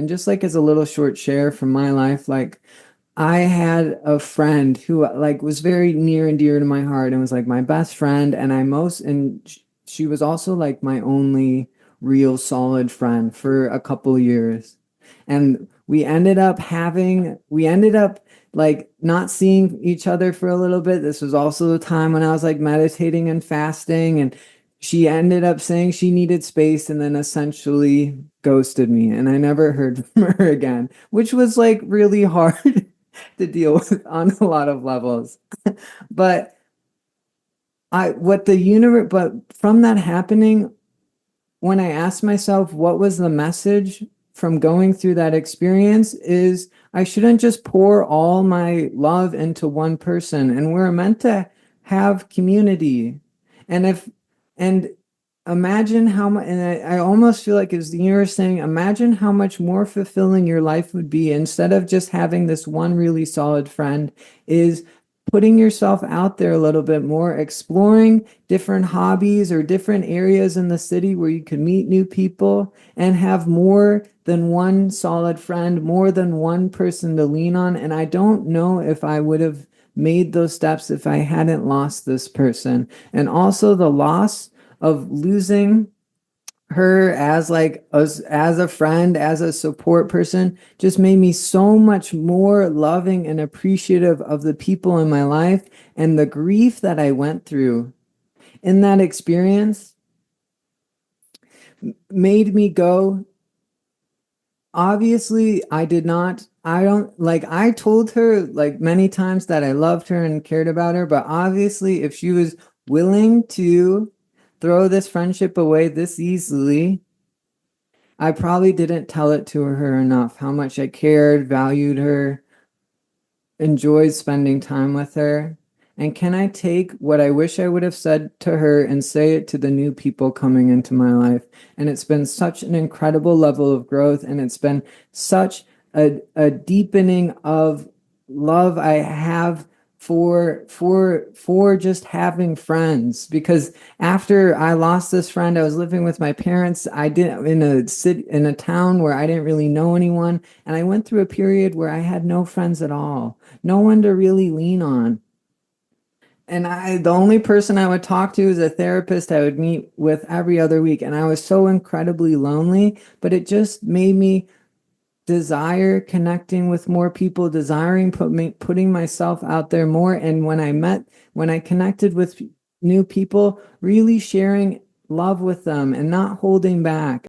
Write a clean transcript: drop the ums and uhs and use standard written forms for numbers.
And just like as a little short share from my life, like I had a friend who like was very near and dear to my heart and was like my best friend. She was also like my only real solid friend for a couple of years. And we ended up like not seeing each other for a little bit. This was also the time when I was like meditating and fasting, and she ended up saying she needed space and then essentially ghosted me, and I never heard from her again, which was like really hard to deal with on a lot of levels. But but from that happening, when I asked myself what was the message from going through that experience, is I shouldn't just pour all my love into one person, and we're meant to have community. And if and imagine how much, and I almost feel like as the universe saying, imagine how much more fulfilling your life would be instead of just having this one really solid friend, is putting yourself out there a little bit more, exploring different hobbies or different areas in the city where you can meet new people and have more than one solid friend, more than one person to lean on. And I don't know if I would have made those steps if I hadn't lost this person. And also the loss of losing her as like as a friend, as a support person, just made me so much more loving and appreciative of the people in my life. And the grief that I went through in that experience made me go, obviously I don't like, I told her like many times that I loved her and cared about her, but obviously if she was willing to throw this friendship away this easily, I probably didn't tell it to her enough how much I cared, valued her, enjoyed spending time with her. And can I take what I wish I would have said to her and say it to the new people coming into my life? And it's been such an incredible level of growth, and it's been such a deepening of love I have for just having friends. Because after I lost this friend, I was living with my parents. I didn't in a city in a town where I didn't really know anyone, and I went through a period where I had no friends at all, no one to really lean on. And the only person I would talk to is a therapist I would meet with every other week. And I was so incredibly lonely, but it just made me desire connecting with more people, desiring putting myself out there more. And when I connected with new people, really sharing love with them and not holding back.